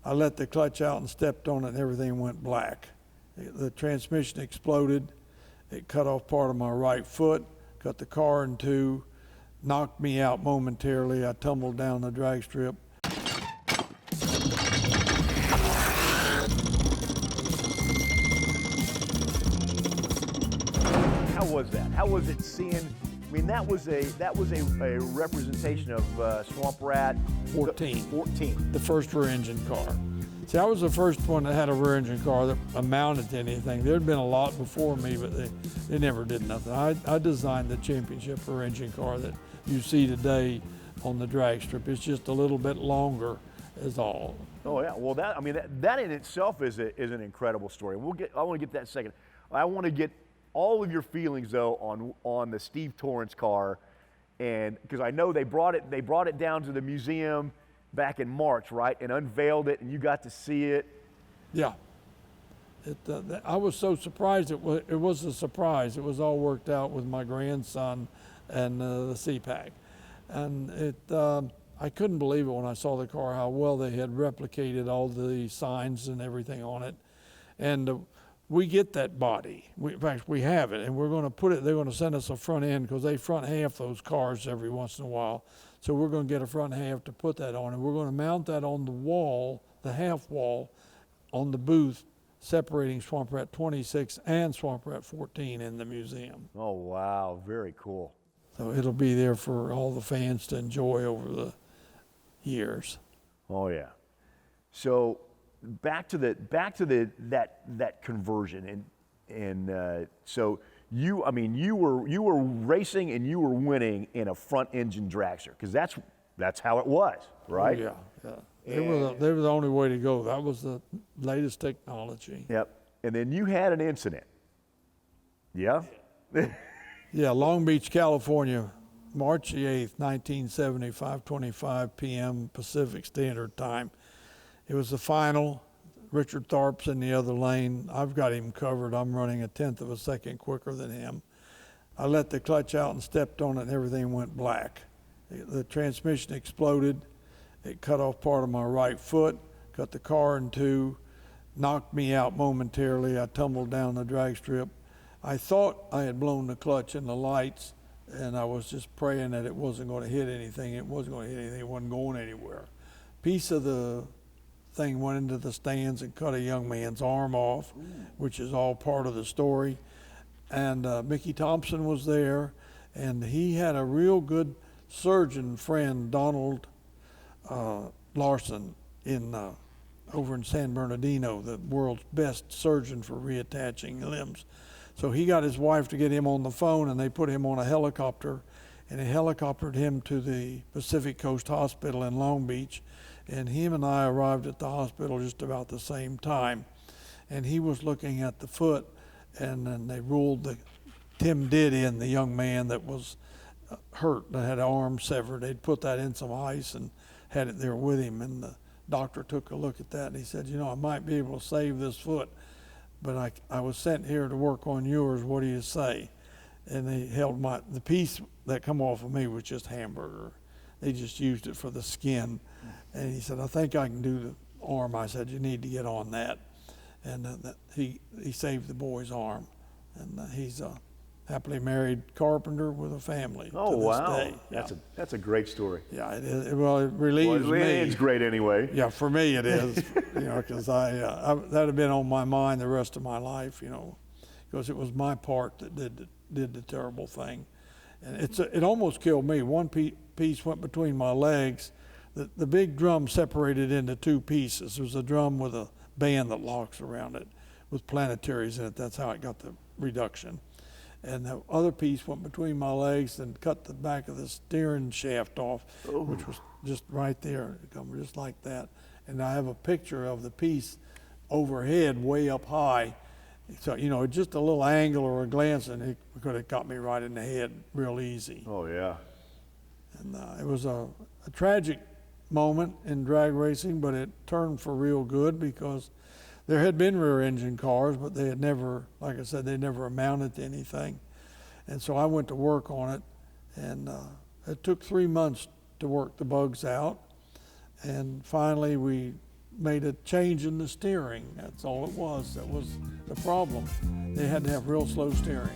I let the clutch out and stepped on it and everything went black. The transmission exploded. It cut off part of my right foot, cut the car in two, knocked me out momentarily. I tumbled down the drag strip. How was that? How was it seeing? I mean, that was a representation of Swamp Rat 14. 14. The first rear engine car. See, I was the first one that had a rear engine car that amounted to anything. There'd been a lot before me, but they never did nothing. I designed the championship rear engine car that you see today on the drag strip. It's just a little bit longer is all. Oh yeah, well that in itself is an incredible story. I want to get that in a second. I want to get all of your feelings though on the Steve Torrance car, and because I know they brought it down to the museum back in March, right, and unveiled it, and you got to see it. Yeah. I was so surprised. It was a surprise. It was all worked out with my grandson and the CPAC, and I couldn't believe it when I saw the car, how well they had replicated all the signs and everything on it. And we get that body. In fact, we have it, and we're going to put it, they're going to send us a front end because they front half those cars every once in a while. So we're going to get a front half to put that on, and we're going to mount that on the wall, the half wall, on the booth separating Swamp Rat 26 and Swamp Rat 14 in the museum. Oh, wow, very cool. So it'll be there for all the fans to enjoy over the years. Oh yeah. So back to that conversion, and so you were racing and you were winning in a front engine dragster, because that's how it was, right? Oh, yeah. They were the only way to go. That was the latest technology. Yep. And then you had an incident. Yeah. Yeah, Long Beach, California, March the 8th, 1970, 5:25 p.m. Pacific Standard Time. It was the final. Richard Tharp's in the other lane. I've got him covered. I'm running a tenth of a second quicker than him. I let the clutch out and stepped on it and everything went black. The transmission exploded. It cut off part of my right foot, cut the car in two, knocked me out momentarily. I tumbled down the drag strip. I thought I had blown the clutch in the lights, and I was just praying that it wasn't going to hit anything. It wasn't going to hit anything. It wasn't going anywhere. Piece of the thing went into the stands and cut a young man's arm off, which is all part of the story. And Mickey Thompson was there, and he had a real good surgeon friend, Donald Larson, over in San Bernardino, the world's best surgeon for reattaching limbs. So he got his wife to get him on the phone, and they put him on a helicopter, and they helicoptered him to the Pacific Coast Hospital in Long Beach, and him and I arrived at the hospital just about the same time. And he was looking at the foot, and then they ruled that Tim Diddy, the young man that was hurt, that had an arm severed, they'd put that in some ice and had it there with him. And the doctor took a look at that, and he said, I might be able to save this foot, but I was sent here to work on yours. What do you say? And they held the piece that come off of me was just hamburger. They just used it for the skin. And he said, I think I can do the arm. I said, you need to get on that. And he saved the boy's arm. And he's a happily married carpenter with a family. Oh, to this wow. day. That's a great story. Yeah, it is. Well, it relieves me. It's great anyway. Yeah, for me it is, because that had been on my mind the rest of my life, because it was my part that did the terrible thing. And it almost killed me. One piece went between my legs. The big drum separated into two pieces. There's a drum with a band that locks around it with planetaries in it. That's how it got the reduction. And the other piece went between my legs and cut the back of the steering shaft off, which was just right there, just like that. And I have a picture of the piece overhead, way up high. So, just a little angle or a glance, and it could have got me right in the head real easy. Oh, yeah. And it was a tragic moment in drag racing, but it turned for real good, because there had been rear engine cars, but they had never, like I said, they never amounted to anything. And so I went to work on it, and it took 3 months to work the bugs out. And finally we made a change in the steering. That's all it was. That was the problem. They had to have real slow steering.